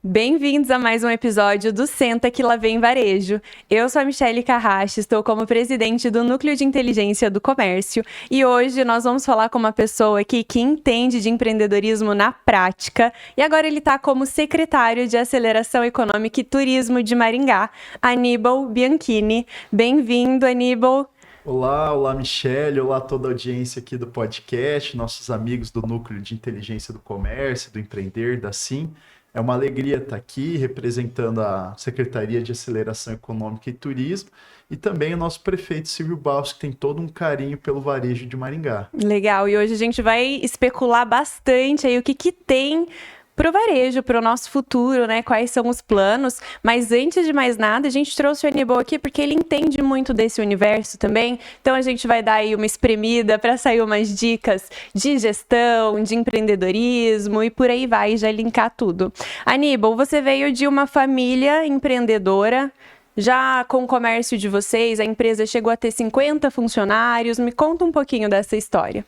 Bem-vindos a mais um episódio do Senta que lá vem Varejo. Eu sou a Michele Carrache, estou como presidente do Núcleo de Inteligência do Comércio e hoje nós vamos falar com uma pessoa aqui que entende de empreendedorismo na prática e agora ele está como secretário de Aceleração Econômica e Turismo de Maringá, Aníbal Bianchini. Bem-vindo, Aníbal. Olá, Michele, olá a toda a audiência aqui do podcast, nossos amigos do Núcleo de Inteligência do Comércio, do Empreender, da Sim. É uma alegria estar aqui representando a Secretaria de Aceleração Econômica e Turismo e também o nosso prefeito Silvio Barros, que tem todo um carinho pelo varejo de Maringá. Legal, e hoje a gente vai especular bastante aí o que tem para o varejo, para o nosso futuro, né? Quais são os planos. Mas antes de mais nada, a gente trouxe o Aníbal aqui porque ele entende muito desse universo também. Então a gente vai dar aí uma espremida para sair umas dicas de gestão, de empreendedorismo e por aí vai, já linkar tudo. Aníbal, você veio de uma família empreendedora. Já com o comércio de vocês, a empresa chegou a ter 50 funcionários. Me conta um pouquinho dessa história.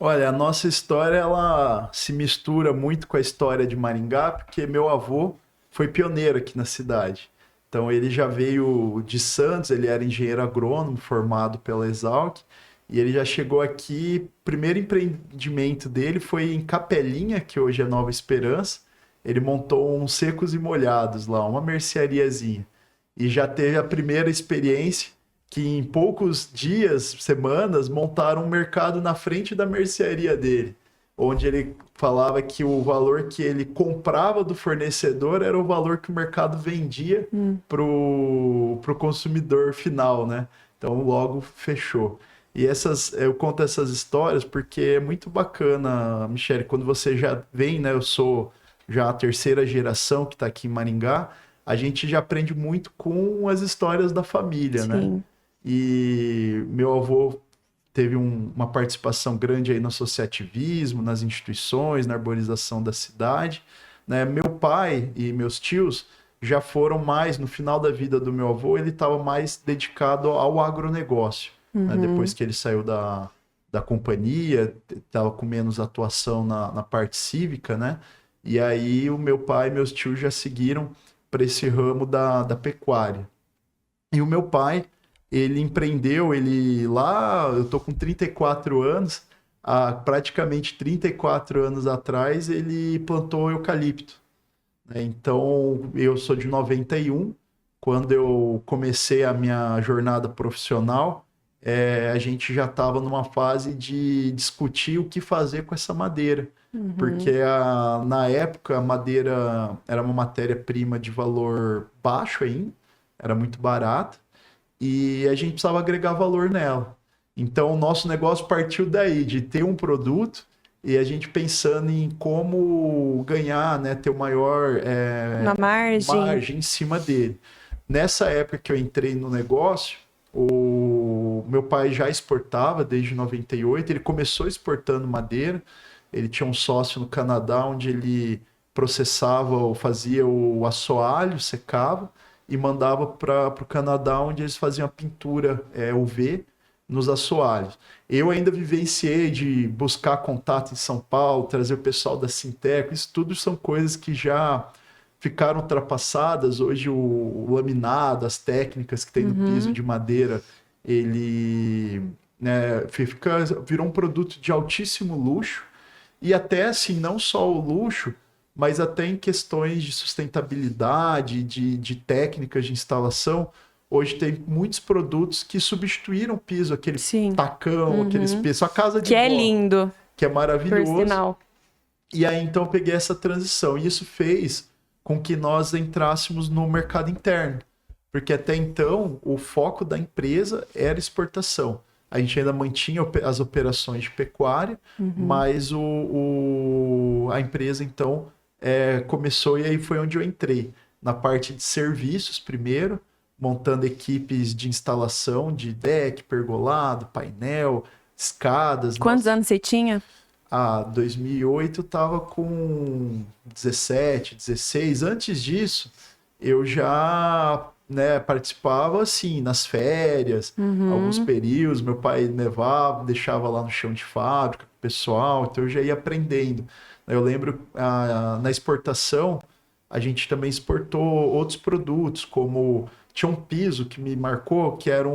Olha, a nossa história ela se mistura muito com a história de Maringá, porque meu avô foi pioneiro aqui na cidade. Então ele já veio de Santos, ele era engenheiro agrônomo formado pela Exalc, e ele já chegou aqui, o primeiro empreendimento dele foi em Capelinha, que hoje é Nova Esperança. Ele montou uns secos e molhados lá, uma merceariazinha. E já teve a primeira experiência que em poucos dias, semanas, montaram um mercado na frente da mercearia dele, onde ele falava que o valor que ele comprava do fornecedor era o valor que o mercado vendia pro consumidor final, né? Então logo fechou. E eu conto essas histórias porque é muito bacana, Michele, quando você já vem, né? Eu sou já a terceira geração que está aqui em Maringá, a gente já aprende muito com as histórias da família, Sim. né? E meu avô teve uma participação grande aí no associativismo, nas instituições, na arborização da cidade, né? Meu pai e meus tios já foram mais, no final da vida do meu avô, ele estava mais dedicado ao agronegócio, né? Depois que ele saiu da companhia, estava com menos atuação na parte cívica, né? E aí o meu pai e meus tios já seguiram para esse ramo da pecuária. E o meu pai, ele empreendeu, eu tô com 34 anos, há praticamente 34 anos atrás, ele plantou eucalipto, né? Então, eu sou de 91, quando eu comecei a minha jornada profissional, a gente já estava numa fase de discutir o que fazer com essa madeira, porque na época a madeira era uma matéria-prima de valor baixo ainda, era muito barata, e a gente precisava agregar valor nela. Então, o nosso negócio partiu daí, de ter um produto e a gente pensando em como ganhar, né, ter o maior Uma margem em cima dele. Nessa época que eu entrei no negócio, o meu pai já exportava desde 98, ele começou exportando madeira, ele tinha um sócio no Canadá onde ele processava ou fazia o assoalho, secava, e mandava para o Canadá, onde eles faziam a pintura UV nos assoalhos. Eu ainda vivenciei de buscar contato em São Paulo, trazer o pessoal da Sinteco, isso tudo são coisas que já ficaram ultrapassadas. Hoje o laminado, as técnicas que tem no piso de madeira, ele, né, virou um produto de altíssimo luxo, e até assim, não só o luxo, mas até em questões de sustentabilidade, de técnicas de instalação. Hoje tem muitos produtos que substituíram o piso, aquele tacão, aqueles pisos, a casa de que vó, é lindo, que é maravilhoso. por sinal. E aí então eu peguei essa transição, e isso fez com que nós entrássemos no mercado interno, porque até então o foco da empresa era exportação. A gente ainda mantinha as operações de pecuária, mas a empresa então começou, e aí foi onde eu entrei, na parte de serviços primeiro, montando equipes de instalação de deck, pergolado, painel, escadas. Quantos anos você tinha? 2008 eu estava com 17, 16. Antes disso, eu já, né, participava assim, nas férias, alguns períodos. Meu pai levava, deixava lá no chão de fábrica, pessoal, então eu já ia aprendendo. Eu lembro na exportação, a gente também exportou outros produtos, como tinha um piso que me marcou, que era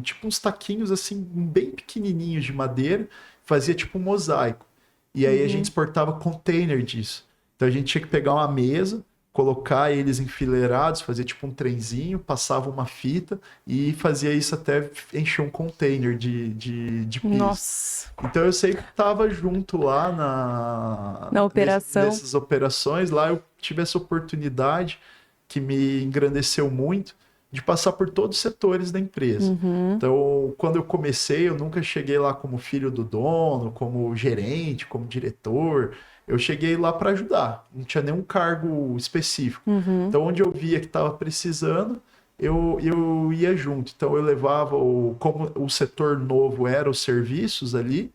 tipo uns taquinhos assim, bem pequenininhos de madeira, fazia tipo um mosaico. E aí a gente exportava container disso. Então a gente tinha que pegar uma mesa, colocar eles enfileirados, fazia tipo um trenzinho, passava uma fita e fazia isso até encher um container de piso. Nossa. Então eu sempre estava junto lá na operação. nessas operações. Lá eu tive essa oportunidade que me engrandeceu muito de passar por todos os setores da empresa. Então, quando eu comecei, eu nunca cheguei lá como filho do dono, como gerente, como diretor. Eu cheguei lá para ajudar, não tinha nenhum cargo específico. Então, onde eu via que estava precisando, eu ia junto. Então, eu levava, como o setor novo era os serviços ali,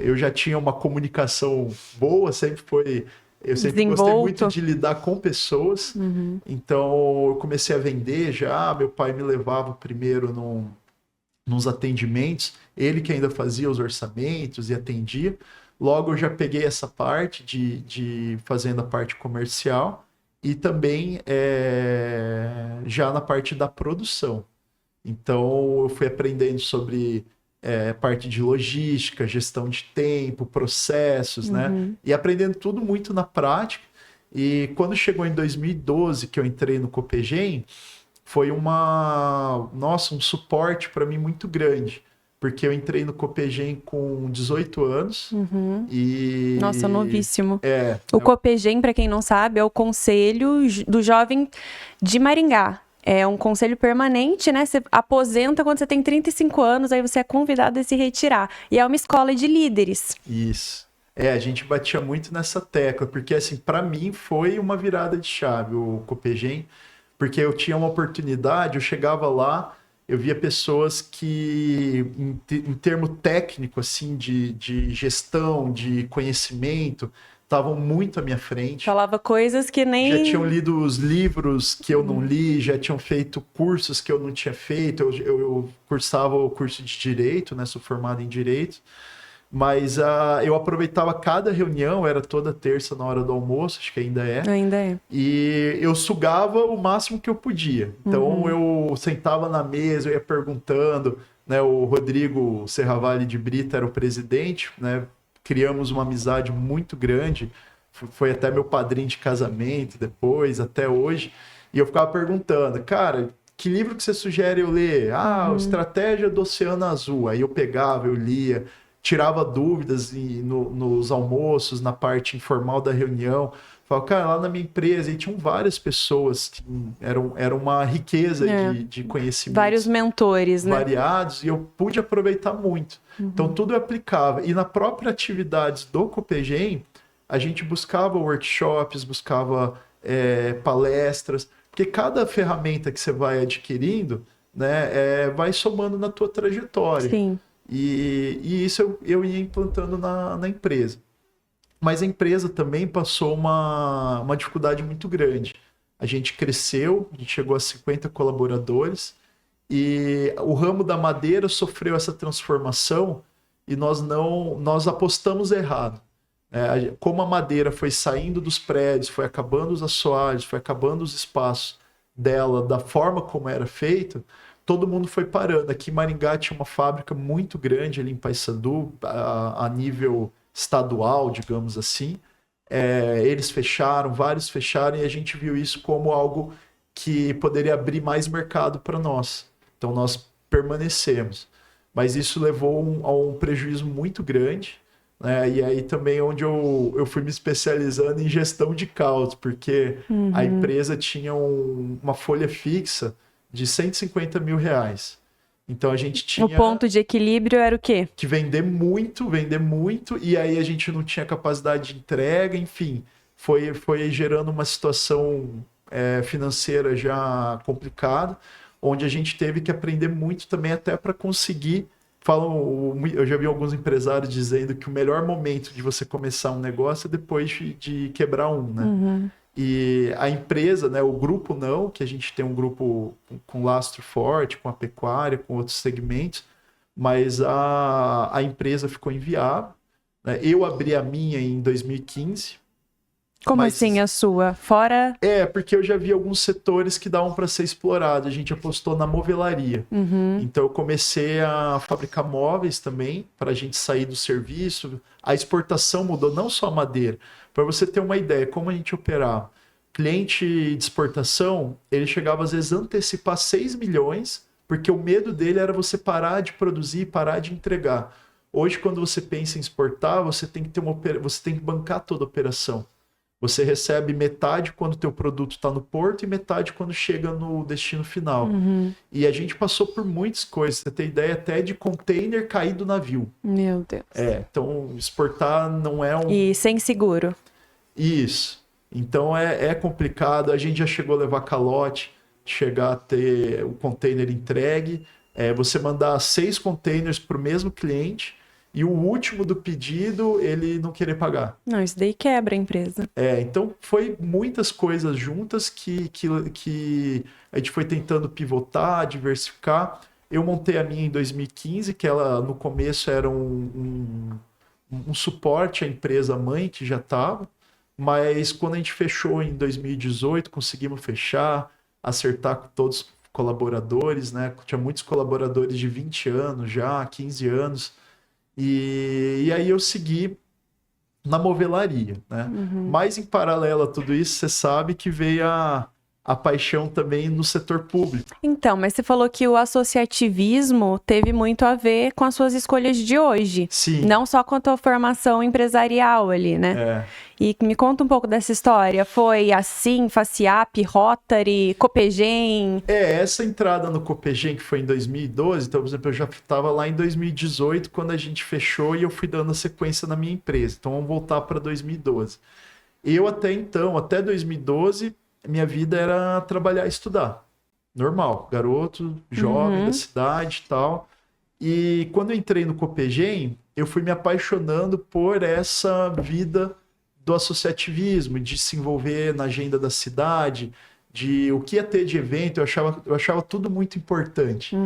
eu já tinha uma comunicação boa, eu sempre gostei muito de lidar com pessoas. Então, eu comecei a vender já. Meu pai me levava primeiro nos atendimentos, ele que ainda fazia os orçamentos e atendia. Logo, eu já peguei essa parte de fazendo a parte comercial e também já na parte da produção. Então, eu fui aprendendo sobre parte de logística, gestão de tempo, processos, né? E aprendendo tudo muito na prática. E quando chegou em 2012, que eu entrei no Copegem, foi um suporte para mim muito grande. Porque eu entrei no Copegem com 18 anos. E... Nossa, novíssimo. O Copegem, para quem não sabe, é o Conselho do Jovem de Maringá. É um conselho permanente, né? Você aposenta quando você tem 35 anos, aí você é convidado a se retirar. E é uma escola de líderes. Isso. A gente batia muito nessa tecla, porque, assim, para mim foi uma virada de chave o Copegem, porque eu tinha uma oportunidade, eu chegava lá, eu via pessoas que, em termo técnico, assim, de gestão, de conhecimento, estavam muito à minha frente. Falava coisas que nem... Já tinham lido os livros que eu não li, já tinham feito cursos que eu não tinha feito. Eu cursava o curso de Direito, né? Sou formado em Direito. Mas eu aproveitava cada reunião, era toda terça na hora do almoço, acho que ainda é. Ainda é. E eu sugava o máximo que eu podia. Então eu sentava na mesa, eu ia perguntando, né? O Rodrigo Serravalli de Brita era o presidente, né? Criamos uma amizade muito grande, foi até meu padrinho de casamento depois, até hoje, e eu ficava perguntando, cara, que livro que você sugere eu ler? Estratégia do Oceano Azul. Aí eu pegava, eu lia, tirava dúvidas nos almoços, na parte informal da reunião. Falava, cara, lá na minha empresa, e tinham várias pessoas que era uma riqueza de conhecimento. Vários mentores, né? Variados, e eu pude aproveitar muito. Então, tudo eu aplicava. E na própria atividades do Copegem, a gente buscava workshops, buscava palestras, porque cada ferramenta que você vai adquirindo, né, vai somando na tua trajetória. Sim. E isso eu ia implantando na empresa. Mas a empresa também passou uma dificuldade muito grande. A gente cresceu, a gente chegou a 50 colaboradores e o ramo da madeira sofreu essa transformação e nós apostamos errado. Como a madeira foi saindo dos prédios, foi acabando os assoalhos, foi acabando os espaços dela da forma como era feito, todo mundo foi parando. Aqui em Maringá tinha uma fábrica muito grande ali em Paissandu, a nível estadual, digamos assim. Eles fecharam, vários fecharam, e a gente viu isso como algo que poderia abrir mais mercado para nós. Então nós permanecemos. Mas isso levou a um prejuízo muito grande, né? E aí também onde eu fui me especializando em gestão de caos, porque a empresa tinha uma folha fixa de R$150 mil. Então a gente tinha... O ponto de equilíbrio era o quê? Que vender muito, e aí a gente não tinha capacidade de entrega, enfim. Foi gerando uma situação financeira já complicada, onde a gente teve que aprender muito também até para conseguir... Eu já vi alguns empresários dizendo que o melhor momento de você começar um negócio é depois de quebrar um, né? E a empresa, né, o grupo não, que a gente tem um grupo com lastro forte, com a pecuária, com outros segmentos, mas a empresa ficou inviável, né? Eu abri a minha em 2015, Como Mas- assim a sua? Fora... Porque eu já vi alguns setores que davam para ser explorado. A gente apostou na movelaria. Então eu comecei a fabricar móveis também, para a gente sair do serviço. A exportação mudou, não só a madeira. Para você ter uma ideia, como a gente operava. Cliente de exportação, ele chegava às vezes a antecipar 6 milhões, porque o medo dele era você parar de produzir, parar de entregar. Hoje, quando você pensa em exportar, você tem que ter você tem que bancar toda a operação. Você recebe metade quando o teu produto está no porto e metade quando chega no destino final. E a gente passou por muitas coisas. Você tem ideia até de container cair do navio. Meu Deus. Então exportar não é um... E sem seguro. Isso. Então é complicado. A gente já chegou a levar calote, chegar a ter o container entregue. Você mandar 6 containers para o mesmo cliente e o último do pedido ele não querer pagar. Não, isso daí quebra a empresa. Então foi muitas coisas juntas que a gente foi tentando pivotar, diversificar. Eu montei a minha em 2015, que ela no começo era um suporte à empresa mãe que já estava, mas quando a gente fechou em 2018, conseguimos fechar, acertar com todos os colaboradores, né? Tinha muitos colaboradores de 20 anos já, 15 anos. E aí eu segui na movelaria, né? Mas em paralelo a tudo isso, você sabe que veio a paixão também no setor público. Então, mas você falou que o associativismo teve muito a ver com as suas escolhas de hoje. Sim. Não só com a tua formação empresarial ali, né? E me conta um pouco dessa história. Foi assim, FACIAP, Rotary, Copegem? Essa entrada no Copegem, que foi em 2012, então, por exemplo, eu já estava lá em 2018, quando a gente fechou e eu fui dando a sequência na minha empresa. Então, vamos voltar para 2012. Eu até 2012, minha vida era trabalhar e estudar. Normal, garoto, jovem da cidade e tal. E quando eu entrei no Copegem, eu fui me apaixonando por essa vida do associativismo, de se envolver na agenda da cidade, de o que ia ter de evento, eu achava tudo muito importante.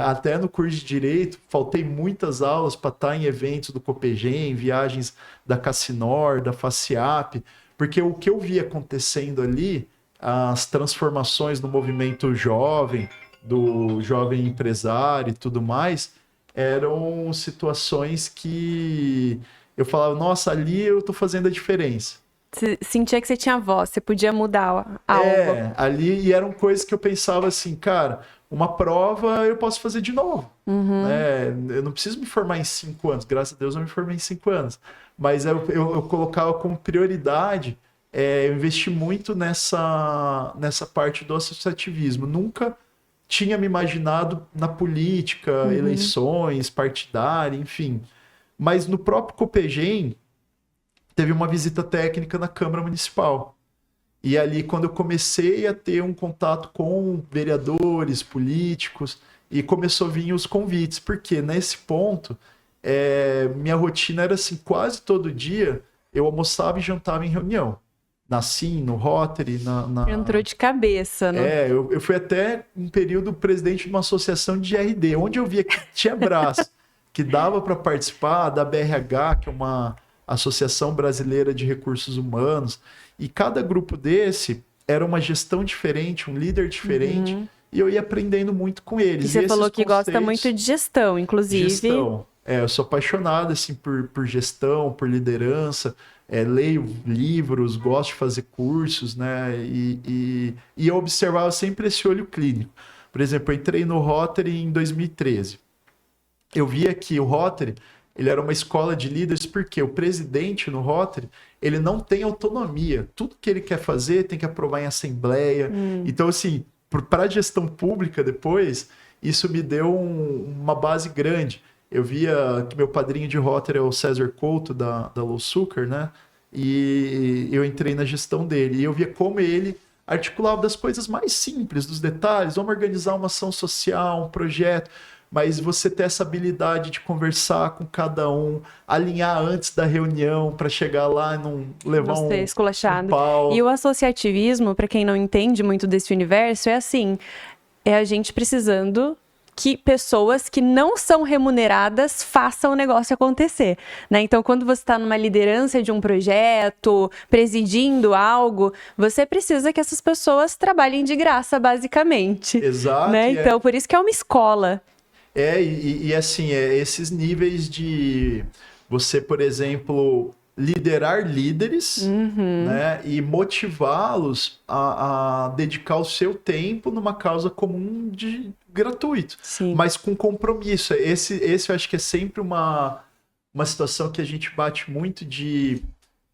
Até no curso de Direito, faltei muitas aulas para estar em eventos do Copegem, viagens da Cassinor, da FACIAP, porque o que eu via acontecendo ali, as transformações no movimento jovem, do jovem empresário e tudo mais, eram situações que eu falava, nossa, ali eu tô fazendo a diferença. Você sentia que você tinha voz, você podia mudar algo. Ali, e eram coisas que eu pensava assim, cara, uma prova eu posso fazer de novo. Eu não preciso me formar em 5 anos, graças a Deus eu me formei em 5 anos. Mas eu colocava como prioridade, eu investi muito nessa parte do associativismo. Nunca tinha me imaginado na política, eleições, partidária, enfim. Mas no próprio Copegem, teve uma visita técnica na Câmara Municipal. E ali, quando eu comecei a ter um contato com vereadores, políticos, e começou a vir os convites, porque nesse ponto, minha rotina era assim, quase todo dia, eu almoçava e jantava em reunião. Na CIM, no Rotary, Entrou de cabeça, né? Eu fui até um período presidente de uma associação de GRD, onde eu via que tinha braço, que dava para participar da BRH, que é uma Associação Brasileira de Recursos Humanos, e cada grupo desse era uma gestão diferente, um líder diferente, e eu ia aprendendo muito com eles. E você falou que gosta muito de gestão, inclusive. Gestão. Eu sou apaixonado assim, por gestão, por liderança, leio livros, gosto de fazer cursos, né? E eu observava sempre esse olho clínico. Por exemplo, eu entrei no Rotary em 2013. Eu via que o Rotary, ele era uma escola de líderes, porque o presidente no Rotary, ele não tem autonomia. Tudo que ele quer fazer tem que aprovar em assembleia. Então, assim, para a gestão pública depois, isso me deu uma base grande. Eu via que meu padrinho de Rotary é o César Couto, da Low Sugar, né? E eu entrei na gestão dele. E eu via como ele articulava das coisas mais simples, dos detalhes. Vamos organizar uma ação social, um projeto. Mas você ter essa habilidade de conversar com cada um, alinhar antes da reunião para chegar lá e não levar um pau. E o associativismo, para quem não entende muito desse universo, é assim, é a gente precisando que pessoas que não são remuneradas façam o negócio acontecer, né? Então, quando você está numa liderança de um projeto, presidindo algo, você precisa que essas pessoas trabalhem de graça, basicamente. Exato. Né? Então, por isso que é uma escola. E assim, esses níveis de você, por exemplo, liderar líderes, né, e motivá-los a dedicar o seu tempo numa causa comum gratuito, Sim. mas com compromisso. Esse eu acho que é sempre uma situação que a gente bate muito de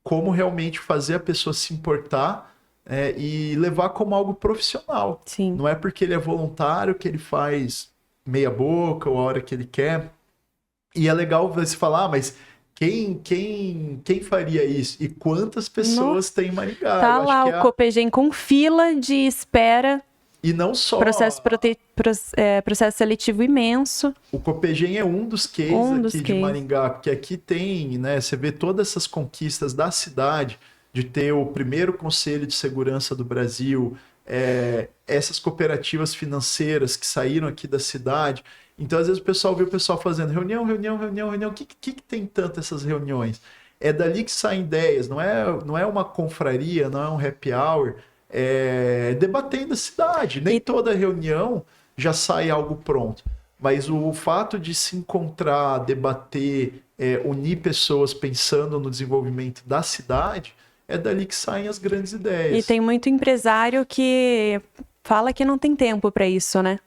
como realmente fazer a pessoa se importar e levar como algo profissional. Sim. Não é porque ele é voluntário que ele faz meia boca ou a hora que ele quer. E é legal você falar, mas quem faria isso? E quantas pessoas tem em Maringá? Tá lá o Copegem com fila de espera. E não só... Processo seletivo imenso. O Copegem é um dos cases aqui de Maringá, porque aqui tem, né? Você vê todas essas conquistas da cidade, de ter o primeiro Conselho de Segurança do Brasil, essas cooperativas financeiras que saíram aqui da cidade. Então, às vezes, o pessoal vê o pessoal fazendo reunião. O que tem tanto essas reuniões? É dali que saem ideias, não é uma confraria, não é um happy hour, debatendo a cidade. Nem toda reunião já sai algo pronto. Mas o fato de se encontrar, debater, unir pessoas pensando no desenvolvimento da cidade, é dali que saem as grandes ideias. E tem muito empresário que fala que não tem tempo para isso, né?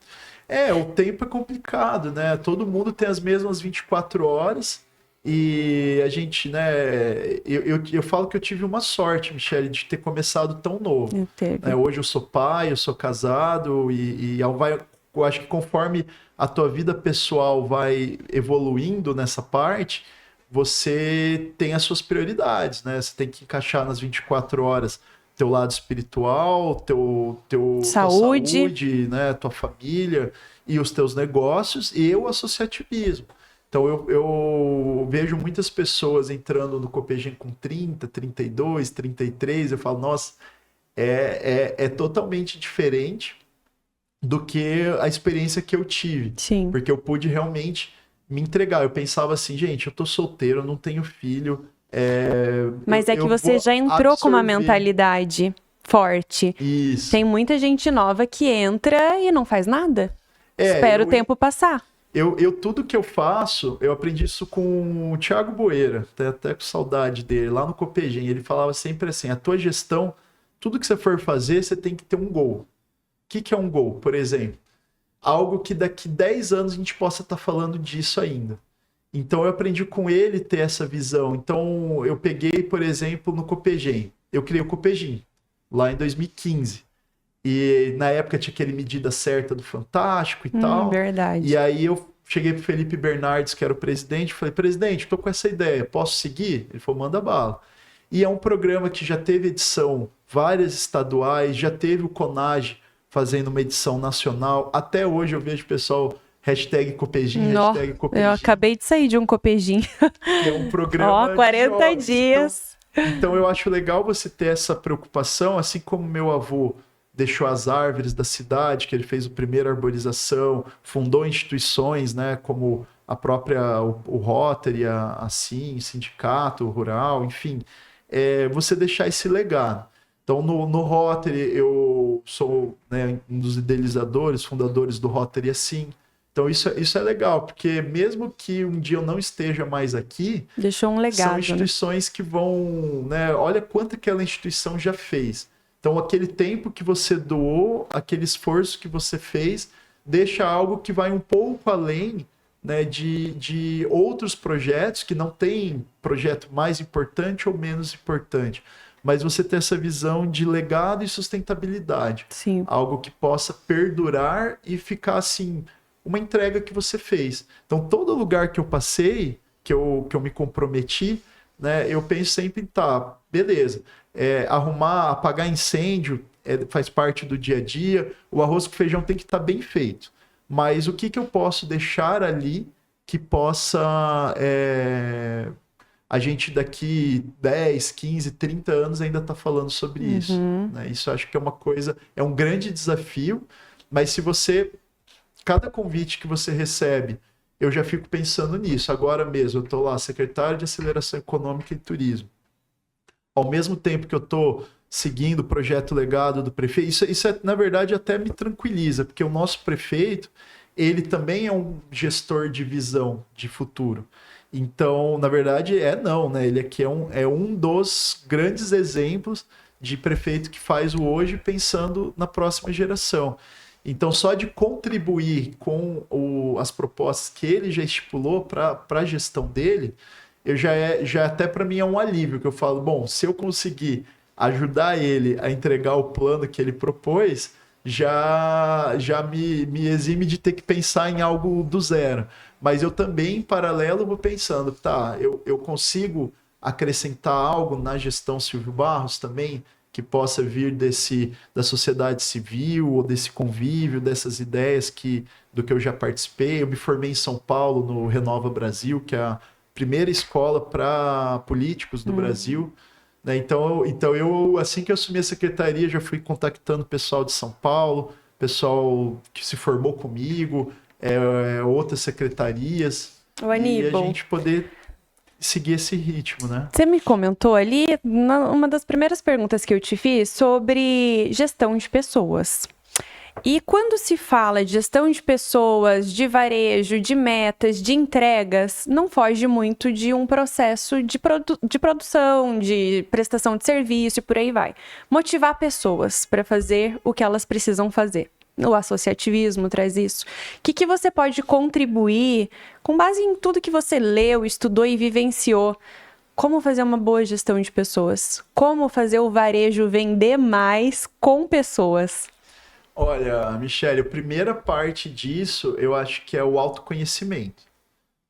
O tempo é complicado, né? Todo mundo tem as mesmas 24 horas e a gente, né? Eu falo que eu tive uma sorte, Michele, de ter começado tão novo. Hoje eu sou pai, eu sou casado eu acho que conforme a tua vida pessoal vai evoluindo nessa parte, você tem as suas prioridades, né? Você tem que encaixar nas 24 horas teu lado espiritual, tua saúde, né? Tua família e os teus negócios e o associativismo. Então eu vejo muitas pessoas entrando no Copegem com 30, 32, 33, eu falo, nossa, é totalmente diferente do que a experiência que eu tive. Sim. Porque eu pude realmente me entregar. Eu pensava assim, gente, eu tô solteiro, eu não tenho filho. Mas que você já entrou com uma mentalidade forte. Isso. Tem muita gente nova que entra e não faz nada. Espera o tempo passar. Tudo que eu faço, eu aprendi isso com o Thiago Boeira, até com saudade dele, lá no Copegem. Ele falava sempre assim, a tua gestão, tudo que você for fazer, você tem que ter um gol. O que é um gol? Por exemplo, algo que daqui 10 anos a gente possa estar falando disso ainda. Então, eu aprendi com ele ter essa visão. Então, eu peguei, por exemplo, no Copegem. Eu criei o Copegem, lá em 2015. E, na época, tinha aquele medida certa do Fantástico e tal. Verdade. E aí, eu cheguei pro Felipe Bernardes, que era o presidente, e falei, presidente, tô com essa ideia, posso seguir? Ele falou, manda bala. E é um programa que já teve edição, várias estaduais, já teve o CONAGE fazendo uma edição nacional. Até hoje, eu vejo o pessoal... Hashtag Copegem, hashtag Copegem. Eu acabei de sair de um Copegem. Que é um programa 40 dias. Então eu acho legal você ter essa preocupação, assim como meu avô deixou as árvores da cidade, que ele fez a primeira arborização, fundou instituições, né, como a própria, o Rotary, a CIM, Sindicato Rural, enfim, você deixar esse legado. Então, no Rotary, eu sou, né, um dos idealizadores, fundadores do Rotary assim. Então, isso é legal, porque mesmo que um dia eu não esteja mais aqui... Deixou um legado, são instituições que vão... né, olha quanto aquela instituição já fez. Então, aquele tempo que você doou, aquele esforço que você fez, deixa algo que vai um pouco além, né, de outros projetos que não tem projeto mais importante ou menos importante. Mas você tem essa visão de legado e sustentabilidade. Sim. Algo que possa perdurar e ficar assim... uma entrega que você fez. Então, todo lugar que eu passei, que eu me comprometi, né, eu penso sempre em, beleza, arrumar, apagar incêndio faz parte do dia a dia, o arroz com feijão tem que estar bem feito. Mas o que eu posso deixar ali que possa... a gente daqui 10, 15, 30 anos ainda está falando sobre isso. Né? Isso eu acho que é uma coisa... é um grande desafio, mas se você... cada convite que você recebe, eu já fico pensando nisso. Agora mesmo, eu estou lá, secretário de Aceleração Econômica e Turismo. Ao mesmo tempo que eu estou seguindo o projeto legado do prefeito, isso na verdade, até me tranquiliza, porque o nosso prefeito, ele também é um gestor de visão de futuro. Então, na verdade, não, né? Ele aqui é um dos grandes exemplos de prefeito que faz o hoje pensando na próxima geração. Então, só de contribuir com as propostas que ele já estipulou para a gestão dele, já até para mim é um alívio, que eu falo, bom, se eu conseguir ajudar ele a entregar o plano que ele propôs, já me exime de ter que pensar em algo do zero. Mas eu também, em paralelo, vou pensando, tá, eu consigo acrescentar algo na gestão Silvio Barros também, que possa vir da sociedade civil, ou desse convívio, dessas ideias do que eu já participei. Eu me formei em São Paulo, no Renova Brasil, que é a primeira escola para políticos do Brasil. Né? Então, eu, assim que eu assumi a secretaria, já fui contactando o pessoal de São Paulo, pessoal que se formou comigo, outras secretarias, e a gente poder seguir esse ritmo, né? Você me comentou ali, uma das primeiras perguntas que eu te fiz, sobre gestão de pessoas. E quando se fala de gestão de pessoas, de varejo, de metas, de entregas, não foge muito de um processo de produção, de prestação de serviço e por aí vai. Motivar pessoas para fazer o que elas precisam fazer. O associativismo traz isso. O que você pode contribuir, com base em tudo que você leu, estudou e vivenciou? Como fazer uma boa gestão de pessoas? Como fazer o varejo vender mais com pessoas? Olha, Michele, a primeira parte disso eu acho que é o autoconhecimento.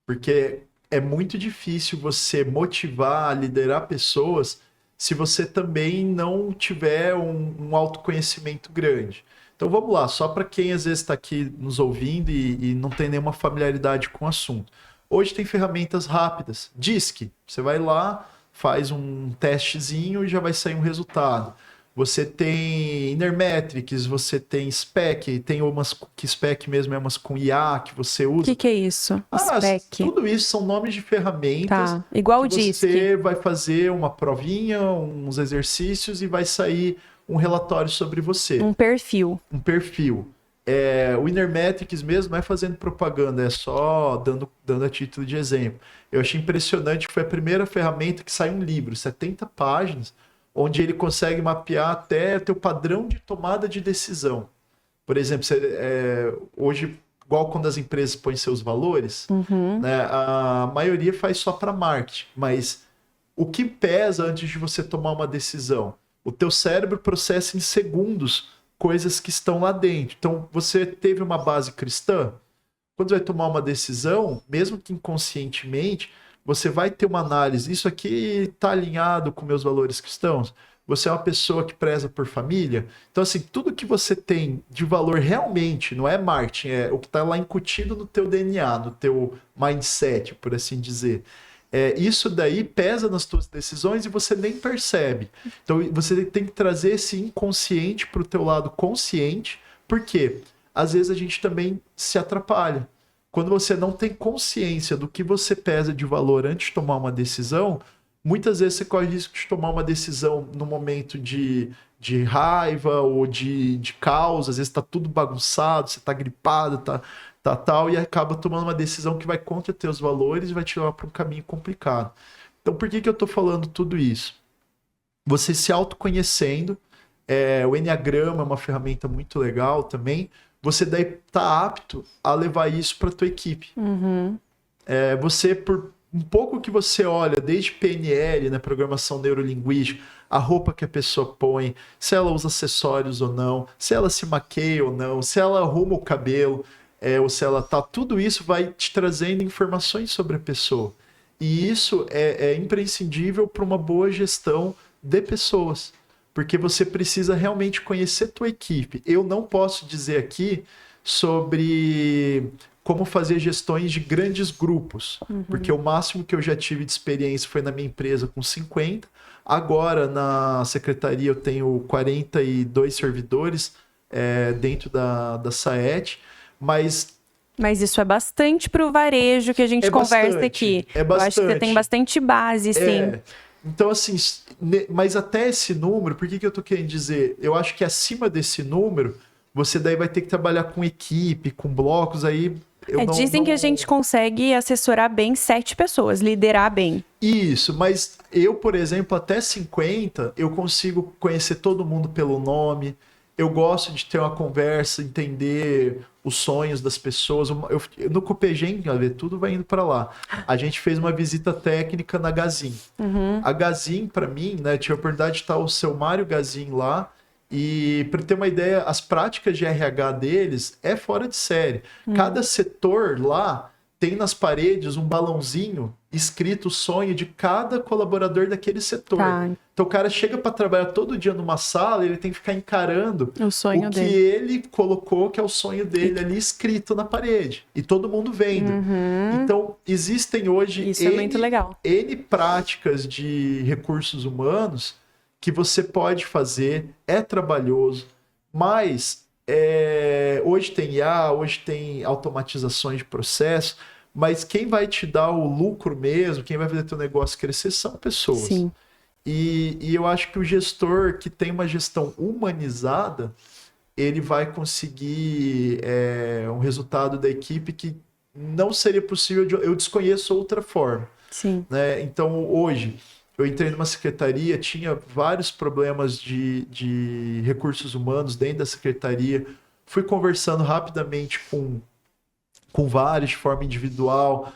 Porque é muito difícil você motivar, liderar pessoas se você também não tiver um autoconhecimento grande. Então vamos lá, só para quem às vezes está aqui nos ouvindo e não tem nenhuma familiaridade com o assunto. Hoje tem ferramentas rápidas. Disque, você vai lá, faz um testezinho e já vai sair um resultado. Você tem Inner Metrics, você tem Spec, tem umas que Spec mesmo é umas com IA que você usa. O que é isso? Spec. Tudo isso são nomes de ferramentas. Tá, igual o Disque. Você vai fazer uma provinha, uns exercícios e vai sair um relatório sobre você. Um perfil. Um perfil. O Inner Metrics mesmo é fazendo propaganda, é só dando a título de exemplo. Eu achei impressionante que foi a primeira ferramenta que sai um livro, 70 páginas, onde ele consegue mapear até o teu padrão de tomada de decisão. Por exemplo, hoje, igual quando as empresas põem seus valores, né, a maioria faz só para marketing, mas o que pesa antes de você tomar uma decisão? O teu cérebro processa em segundos coisas que estão lá dentro. Então, você teve uma base cristã, quando você vai tomar uma decisão, mesmo que inconscientemente, você vai ter uma análise. Isso aqui está alinhado com meus valores cristãos? Você é uma pessoa que preza por família? Então, assim, tudo que você tem de valor realmente, não é marketing, é o que está lá incutido no teu DNA, no teu mindset, por assim dizer. Isso daí pesa nas tuas decisões e você nem percebe. Então, você tem que trazer esse inconsciente para o teu lado consciente, porque às vezes a gente também se atrapalha. Quando você não tem consciência do que você pesa de valor antes de tomar uma decisão, muitas vezes você corre o risco de tomar uma decisão no momento de raiva ou de caos, às vezes está tudo bagunçado, você está gripado, tal, e acaba tomando uma decisão que vai contra teus valores e vai te levar para um caminho complicado. Então, por que eu estou falando tudo isso? Você se autoconhecendo, o Enneagrama é uma ferramenta muito legal também, você daí está apto a levar isso para a tua equipe. Você, por um pouco que você olha, desde PNL, né, programação neurolinguística, a roupa que a pessoa põe, se ela usa acessórios ou não, se ela se maqueia ou não, se ela arruma o cabelo, ou se ela tá, tudo isso vai te trazendo informações sobre a pessoa. E isso é imprescindível para uma boa gestão de pessoas, porque você precisa realmente conhecer tua equipe. Eu não posso dizer aqui sobre como fazer gestões de grandes grupos, porque o máximo que eu já tive de experiência foi na minha empresa com 50, agora na secretaria eu tenho 42 servidores dentro da SAET, Mas isso é bastante pro varejo que a gente conversa aqui. É bastante. Eu acho que você tem bastante base, sim. Então, assim, mas até esse número, por que eu tô querendo dizer? Eu acho que acima desse número, você daí vai ter que trabalhar com equipe, com blocos, aí... Dizem que a gente consegue assessorar bem 7 pessoas, liderar bem. Isso, mas eu, por exemplo, até 50, eu consigo conhecer todo mundo pelo nome. Eu gosto de ter uma conversa, entender os sonhos das pessoas. No Copegem, tudo vai indo para lá. A gente fez uma visita técnica na Gazin. A Gazin, para mim, né, tive a oportunidade de estar o seu Mário Gazin lá. E para ter uma ideia, as práticas de RH deles é fora de série. Cada setor lá tem nas paredes um balãozinho escrito o sonho de cada colaborador daquele setor. Então o cara chega para trabalhar todo dia numa sala, ele tem que ficar encarando o sonho dele. Ele colocou que é o sonho dele ali escrito na parede. E todo mundo vendo. Então existem hoje Isso é muito legal. N práticas de recursos humanos que você pode fazer, é trabalhoso, mas hoje tem IA, hoje tem automatizações de processo, mas quem vai te dar o lucro mesmo, quem vai fazer teu negócio crescer são pessoas. Sim. E eu acho que o gestor que tem uma gestão humanizada, ele vai conseguir um resultado da equipe que não seria possível, eu desconheço outra forma. Sim. Né? Então, hoje... Eu entrei numa secretaria, tinha vários problemas de recursos humanos dentro da secretaria. Fui conversando rapidamente com vários de forma individual,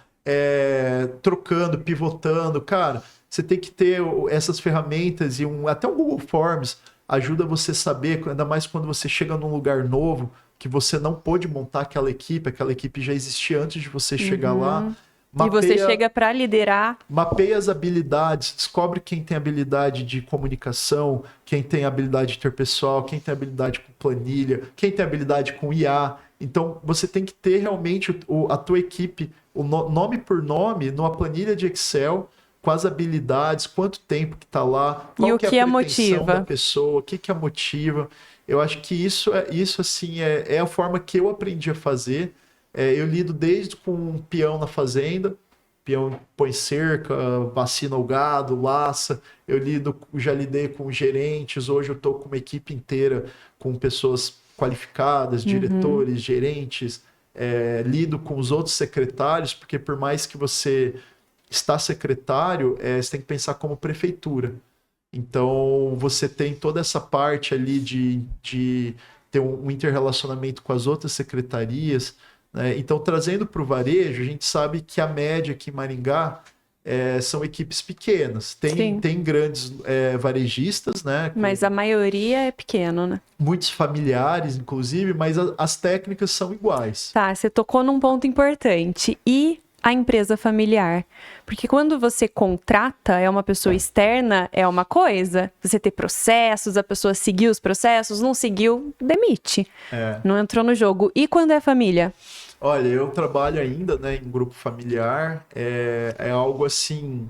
trocando, pivotando. Cara, você tem que ter essas ferramentas e até o Google Forms ajuda você a saber, ainda mais quando você chega num lugar novo, que você não pôde montar aquela equipe já existia antes de você chegar lá. E você chega para liderar. Mapeia as habilidades, descobre quem tem habilidade de comunicação, quem tem habilidade interpessoal, quem tem habilidade com planilha, quem tem habilidade com IA. Então, você tem que ter realmente a tua equipe, nome por nome, numa planilha de Excel, com as habilidades, quanto tempo que está lá, qual que é a pretensão da pessoa, o que a motiva. Eu acho que isso assim, é a forma que eu aprendi a fazer. Eu lido desde com um peão na fazenda, peão põe cerca, vacina o gado, laça. Já lidei com gerentes, hoje eu estou com uma equipe inteira, com pessoas qualificadas, diretores, gerentes. Lido com os outros secretários, porque por mais que você está secretário, você tem que pensar como prefeitura. Então, você tem toda essa parte ali de ter um interrelacionamento com as outras secretarias. Então, trazendo para o varejo, a gente sabe que a média aqui em Maringá são equipes pequenas. Tem grandes varejistas, né? Mas a maioria é pequeno, né? Muitos familiares, inclusive, mas as técnicas são iguais. Tá, você tocou num ponto importante. E a empresa familiar? Porque quando você contrata, uma pessoa externa, é uma coisa. Você ter processos, a pessoa seguir os processos, não seguiu, demite. Não entrou no jogo. E quando é família? Olha, eu trabalho ainda, né, em grupo familiar, é algo assim,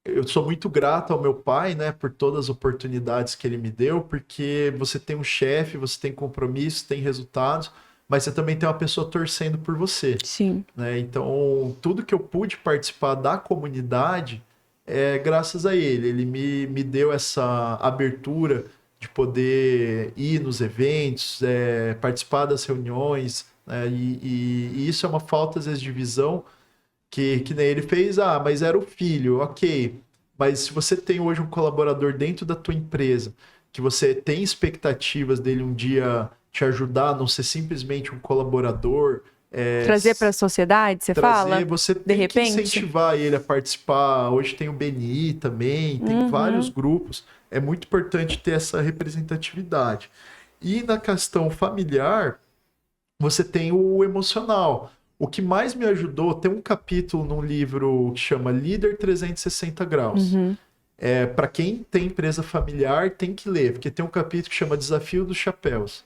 eu sou muito grato ao meu pai, né, por todas as oportunidades que ele me deu, porque você tem um chefe, você tem compromisso, tem resultados, mas você também tem uma pessoa torcendo por você. Sim. Né? Então, tudo que eu pude participar da comunidade é graças a ele. Ele me deu essa abertura de poder ir nos eventos, participar das reuniões, né? E isso é uma falta, às vezes, de visão que nem ele fez. Mas era o filho, ok. Mas se você tem hoje um colaborador dentro da tua empresa, que você tem expectativas dele um dia te ajudar a não ser simplesmente um colaborador. Trazer para a sociedade, você fala? Você tem que incentivar ele a participar. Hoje tem o BNI também, tem vários grupos. É muito importante ter essa representatividade. E na questão familiar, você tem o emocional. O que mais me ajudou, tem um capítulo num livro que chama Líder 360 Graus. Para quem tem empresa familiar, tem que ler, porque tem um capítulo que chama Desafio dos Chapéus.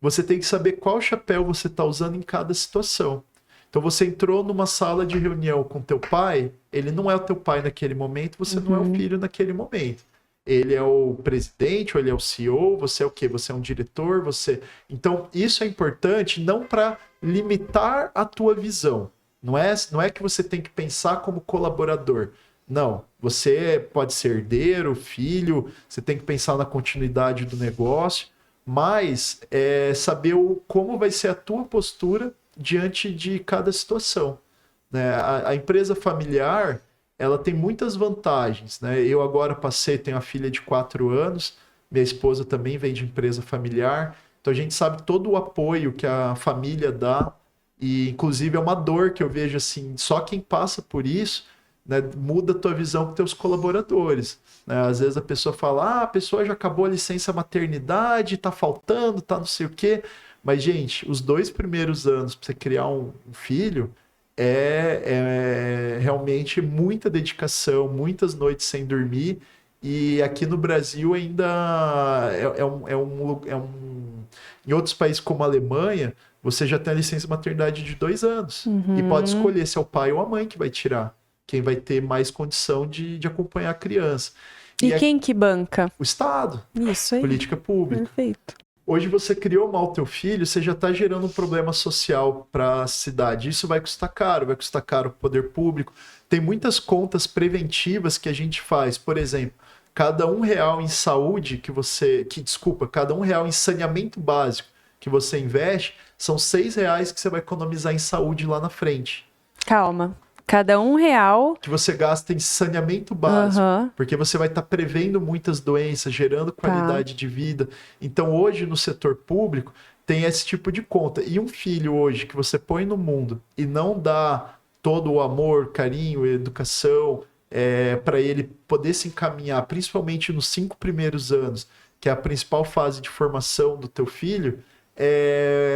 Você tem que saber qual chapéu você está usando em cada situação. Então, você entrou numa sala de reunião com teu pai, ele não é o teu pai naquele momento, você não é o filho naquele momento. ele é o presidente ou ele é o CEO, você é o quê? Você é um diretor, você... Então, isso é importante não para limitar a tua visão. Não é que você tem que pensar como colaborador. Não, você pode ser herdeiro, filho, você tem que pensar na continuidade do negócio, mas saber como vai ser a tua postura diante de cada situação, né? A empresa familiar, ela tem muitas vantagens, né? Eu agora tenho a filha de 4 anos, minha esposa também vem de empresa familiar, então a gente sabe todo o apoio que a família dá, e inclusive é uma dor que eu vejo assim, só quem passa por isso, né, muda a tua visão com teus colaboradores, né? Às vezes a pessoa fala, a pessoa já acabou a licença maternidade, tá faltando, tá não sei o quê, mas gente, os 2 primeiros anos para você criar um filho é realmente muita dedicação, muitas noites sem dormir, e aqui no Brasil ainda em outros países como a Alemanha, você já tem a licença maternidade de 2 anos, e pode escolher se é o pai ou a mãe que vai tirar, quem vai ter mais condição de acompanhar a criança. E quem que banca? O Estado. Isso aí. Política pública. Perfeito. Hoje você criou mal teu filho, você já está gerando um problema social para a cidade. Isso vai custar caro para o poder público. Tem muitas contas preventivas que a gente faz. Por exemplo, cada R$1 em saúde cada R$1 em saneamento básico que você investe, são R$6 que você vai economizar em saúde lá na frente. Calma. Cada R$1 que você gasta em saneamento básico, porque você vai estar prevendo muitas doenças, gerando qualidade de vida. Então, hoje, no setor público, tem esse tipo de conta. E um filho hoje que você põe no mundo e não dá todo o amor, carinho, educação, para ele poder se encaminhar, principalmente nos 5 primeiros anos, que é a principal fase de formação do teu filho,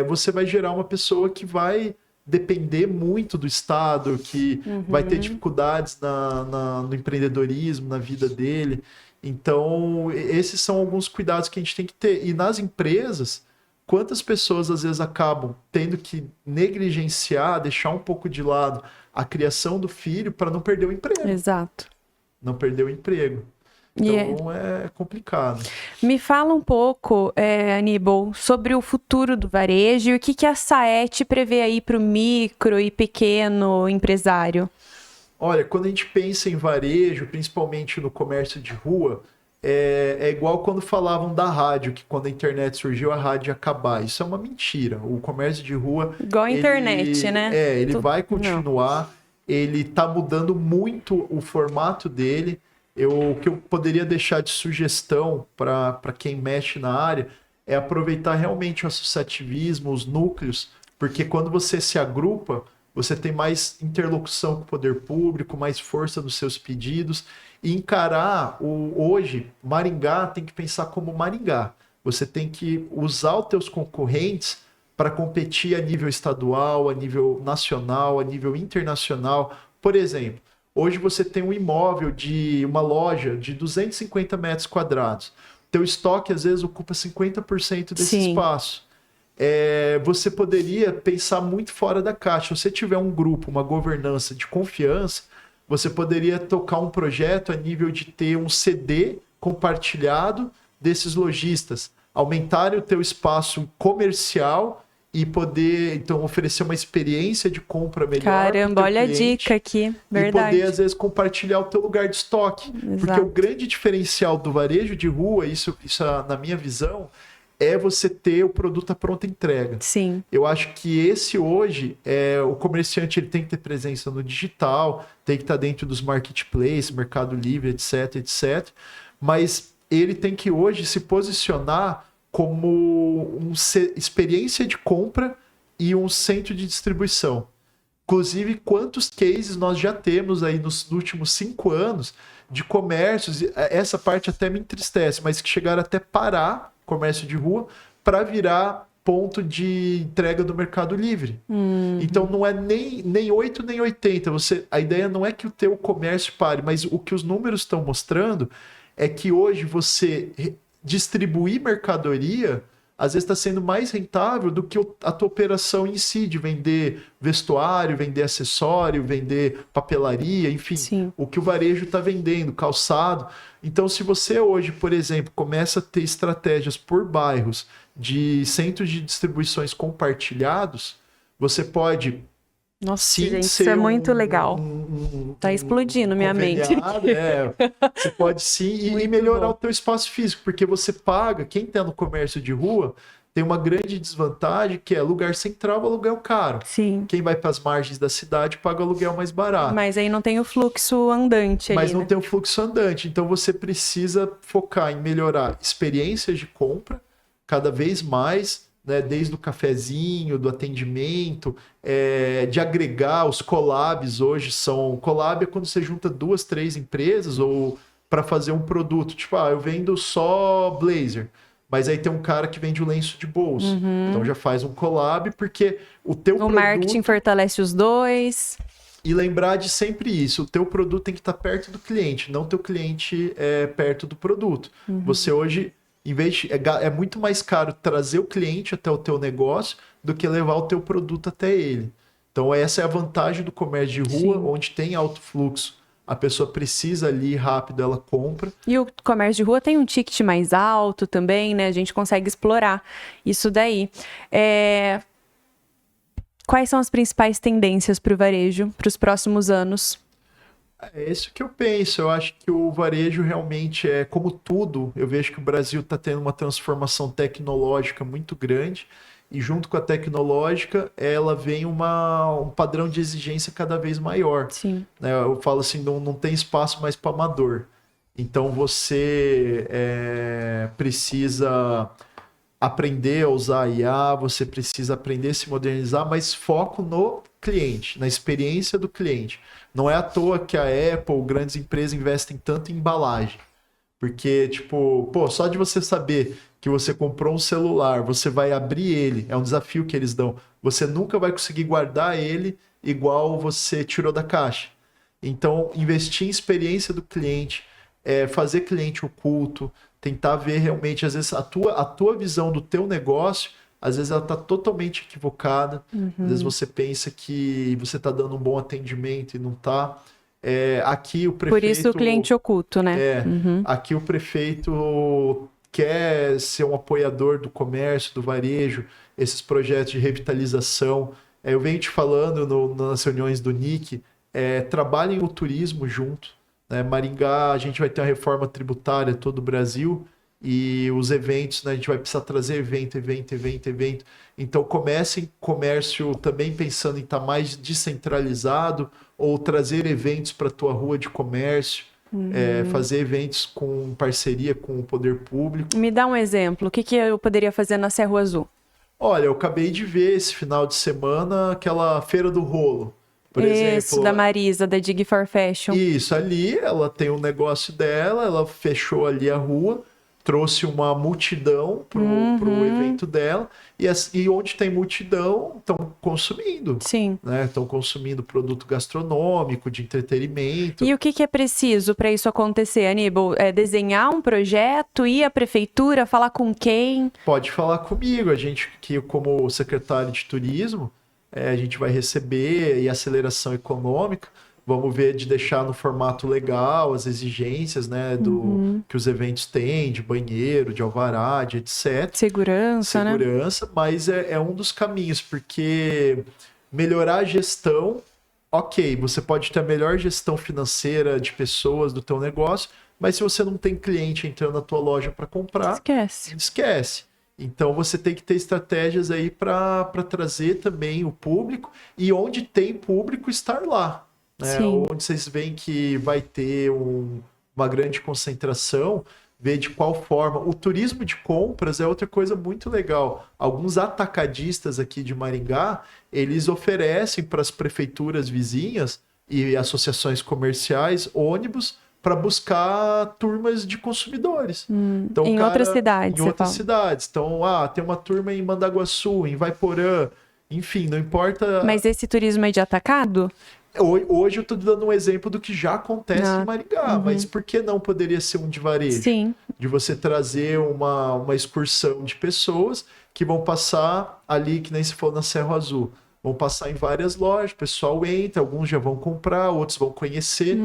você vai gerar uma pessoa que vai depender muito do Estado, que vai ter dificuldades no empreendedorismo, na vida dele. Então, esses são alguns cuidados que a gente tem que ter. E nas empresas, quantas pessoas às vezes acabam tendo que negligenciar, deixar um pouco de lado a criação do filho para não perder o emprego. Exato. Não perder o emprego. Então é complicado. Me fala um pouco, Aníbal, sobre o futuro do varejo e o que a Saet prevê aí para o micro e pequeno empresário. Olha, quando a gente pensa em varejo, principalmente no comércio de rua, é igual quando falavam da rádio, que quando a internet surgiu, a rádio ia acabar. Isso é uma mentira. O comércio de rua... Igual a internet, né? Ele vai continuar. Ele está mudando muito o formato dele. O que eu poderia deixar de sugestão para quem mexe na área é aproveitar realmente o associativismo, os núcleos, porque quando você se agrupa, você tem mais interlocução com o poder público, mais força nos seus pedidos, e encarar hoje, Maringá tem que pensar como Maringá. Você tem que usar os teus concorrentes para competir a nível estadual, a nível nacional, a nível internacional. Por exemplo, hoje você tem um imóvel de uma loja de 250 metros quadrados. Teu estoque, às vezes, ocupa 50% desse espaço. Você poderia pensar muito fora da caixa. Se você tiver um grupo, uma governança de confiança, você poderia tocar um projeto a nível de ter um CD compartilhado desses lojistas, aumentar o teu espaço comercial e poder, então, oferecer uma experiência de compra melhor. Caramba, olha cliente, a dica aqui, verdade. E poder, às vezes, compartilhar o teu lugar de estoque. Exato. Porque o grande diferencial do varejo de rua, isso na minha visão, é você ter o produto à pronta entrega. Sim. Eu acho que esse hoje, o comerciante ele tem que ter presença no digital, tem que estar dentro dos marketplaces, Mercado Livre, etc, etc. Mas ele tem que hoje se posicionar como uma experiência de compra e um centro de distribuição. Inclusive, quantos cases nós já temos aí nos últimos 5 anos de comércios, essa parte até me entristece, mas que chegaram até parar comércio de rua para virar ponto de entrega do Mercado Livre. Então não é nem 8 nem 80. A ideia não é que o teu comércio pare, mas o que os números estão mostrando é que hoje você distribuir mercadoria às vezes está sendo mais rentável do que a tua operação em si, de vender vestuário, vender acessório, vender papelaria, enfim, Sim. o que o varejo está vendendo, calçado. Então, se você hoje, por exemplo, começa a ter estratégias por bairros de centros de distribuições compartilhados, você pode... Nossa, sim, gente, isso é muito legal. Tá explodindo minha mente. Você pode sim e melhorar o teu espaço físico, porque você paga, quem está no comércio de rua tem uma grande desvantagem, que é lugar central, aluguel caro. Sim. Quem vai para as margens da cidade paga aluguel mais barato. Mas aí não tem o fluxo andante ali, Mas não né? tem o fluxo andante, então você precisa focar em melhorar experiências de compra cada vez mais, né, desde o cafezinho, do atendimento, de agregar os collabs. Hoje são... Collab é quando você junta 2, 3 empresas ou para fazer um produto. Tipo, eu vendo só blazer, mas aí tem um cara que vende o lenço de bolso. Então já faz um collab, porque o teu O produto... marketing fortalece os dois. E lembrar de sempre isso, o teu produto tem que estar perto do cliente, não teu cliente perto do produto. Você hoje... Em vez de, é muito mais caro trazer o cliente até o teu negócio do que levar o teu produto até ele. Então essa é a vantagem do comércio de rua, Sim. onde tem alto fluxo. A pessoa precisa ali rápido, ela compra. E o comércio de rua tem um ticket mais alto também, né? A gente consegue explorar isso daí. Quais são as principais tendências para o varejo para os próximos anos? É isso que eu penso. Eu acho que o varejo realmente é como tudo. Eu vejo que o Brasil está tendo uma transformação tecnológica muito grande e junto com a tecnológica ela vem um padrão de exigência cada vez maior. Sim. Eu falo assim, não tem espaço mais para amador. Então você precisa aprender a usar a IA, você precisa aprender a se modernizar, mas foco no cliente, na experiência do cliente. Não é à toa que a Apple, grandes empresas, investem tanto em embalagem. Porque, tipo, só de você saber que você comprou um celular, você vai abrir ele, é um desafio que eles dão. Você nunca vai conseguir guardar ele igual você tirou da caixa. Então, investir em experiência do cliente, fazer cliente oculto, tentar ver realmente, às vezes, a tua visão do teu negócio, às vezes ela está totalmente equivocada. Às vezes você pensa que você está dando um bom atendimento e não está. Aqui o prefeito... Por isso o cliente oculto, né? Aqui o prefeito quer ser um apoiador do comércio, do varejo, esses projetos de revitalização. Eu venho te falando nas reuniões do NIC, trabalhem o turismo junto. Maringá, a gente vai ter uma reforma tributária todo o Brasil e os eventos, a gente vai precisar trazer evento. Então comecem comércio também pensando em estar mais descentralizado ou trazer eventos para a tua rua de comércio, fazer eventos com parceria com o poder público. Me dá um exemplo, o que eu poderia fazer na Serra Azul? Olha, eu acabei de ver esse final de semana aquela Feira do Rolo. Por exemplo, da Marisa, da Dig for Fashion. Isso, ali ela tem um negócio dela, ela fechou ali a rua, trouxe uma multidão pro evento dela, e onde tem multidão, estão consumindo. Sim. Estão consumindo produto gastronômico, de entretenimento. E o que é preciso para isso acontecer, Aníbal? Desenhar um projeto, ir à prefeitura, falar com quem? Pode falar comigo, a gente que como secretário de turismo, a gente vai receber e aceleração econômica, vamos ver de deixar no formato legal as exigências, que os eventos têm, de banheiro, de alvará, de etc. Segurança, né? Mas é um dos caminhos, porque melhorar a gestão, ok, você pode ter a melhor gestão financeira de pessoas do teu negócio, mas se você não tem cliente entrando na tua loja para comprar, esquece. Então você tem que ter estratégias aí para trazer também o público e onde tem público estar lá. Onde vocês veem que vai ter uma grande concentração, ver de qual forma. O turismo de compras é outra coisa muito legal. Alguns atacadistas aqui de Maringá, eles oferecem para as prefeituras vizinhas e associações comerciais ônibus para buscar turmas de consumidores. Então, em outras cidades. Em outras cidades. Então, tem uma turma em Mandaguaçu, em Vaiporã, enfim, não importa. Mas esse turismo é de atacado? Hoje eu estou dando um exemplo do que já acontece em Maringá, mas por que não poderia ser um de varejo? Sim. De você trazer uma excursão de pessoas que vão passar ali, que nem se for na Serra Azul. Vão passar em várias lojas, o pessoal entra, alguns já vão comprar, outros vão conhecer,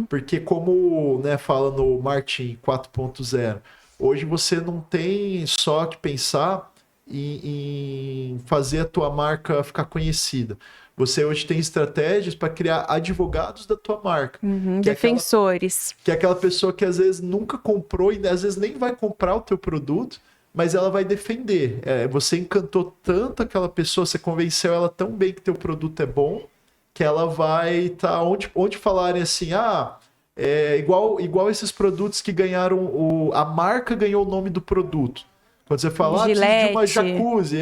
porque como, né, fala no Marketing 4.0, hoje você não tem só que pensar em fazer a tua marca ficar conhecida. Você hoje tem estratégias para criar advogados da tua marca. Defensores. Que é aquela pessoa que às vezes nunca comprou e às vezes nem vai comprar o teu produto, mas ela vai defender. Você encantou tanto aquela pessoa, você convenceu ela tão bem que teu produto é bom, que ela vai estar onde falarem assim, igual esses produtos que ganharam, a marca ganhou o nome do produto. Quando você fala, precisa de uma jacuzzi,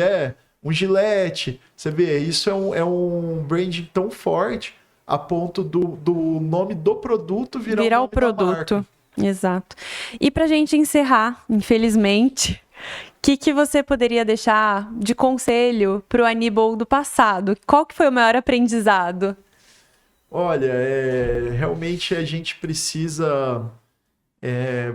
um Gillette, você vê, isso é um branding tão forte a ponto do nome do produto virar o produto. Exato. E pra gente encerrar, infelizmente, o que você poderia deixar de conselho pro Aníbal do passado? Qual que foi o maior aprendizado? Olha, realmente a gente precisa...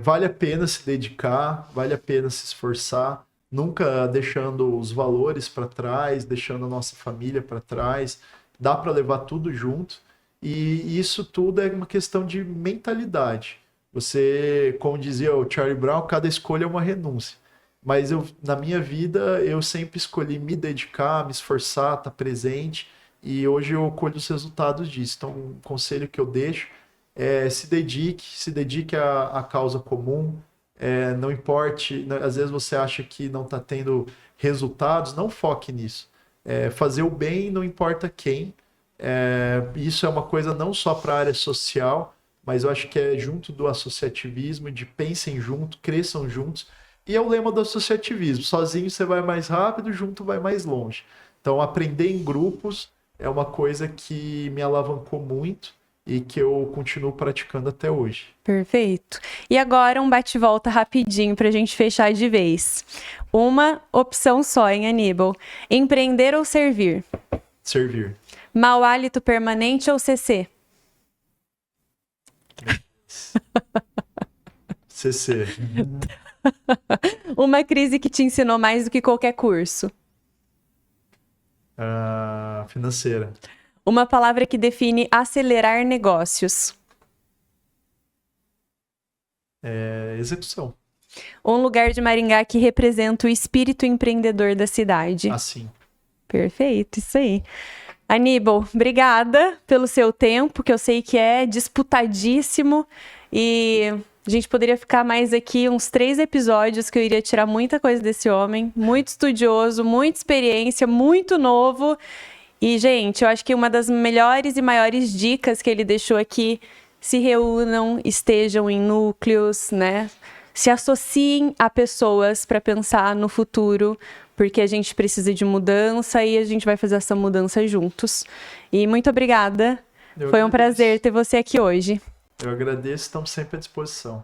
vale a pena se dedicar, vale a pena se esforçar, nunca deixando os valores para trás, deixando a nossa família para trás. Dá para levar tudo junto. E isso tudo é uma questão de mentalidade. Você, como dizia o Charlie Brown, cada escolha é uma renúncia. Mas na minha vida, eu sempre escolhi me dedicar, me esforçar, estar presente. E hoje eu colho os resultados disso. Então, um conselho que eu deixo é se dedique à causa comum. Não importe, às vezes você acha que não está tendo resultados, não foque nisso. Fazer o bem não importa quem. Isso é uma coisa não só para a área social, mas eu acho que é junto do associativismo, de pensem junto, cresçam juntos. E é o lema do associativismo: sozinho você vai mais rápido, junto vai mais longe. Então, aprender em grupos é uma coisa que me alavancou muito e que eu continuo praticando até hoje. Perfeito. E agora um bate-volta rapidinho para a gente fechar de vez. Uma opção só, hein, Aníbal? Empreender ou servir? Servir. Mau hálito permanente ou CC? CC. Uma crise que te ensinou mais do que qualquer curso? Financeira. Uma palavra que define acelerar negócios? Execução. Um lugar de Maringá que representa o espírito empreendedor da cidade? Assim. Perfeito, isso aí. Aníbal, obrigada pelo seu tempo, que eu sei que é disputadíssimo, e a gente poderia ficar mais aqui uns 3 episódios, que eu iria tirar muita coisa desse homem, muito estudioso, muita experiência, muito novo. E, gente, eu acho que uma das melhores e maiores dicas que ele deixou aqui: se reúnam, estejam em núcleos, né? Se associem a pessoas para pensar no futuro, porque a gente precisa de mudança e a gente vai fazer essa mudança juntos. E muito obrigada. Foi um prazer ter você aqui hoje. Eu agradeço, estamos sempre à disposição.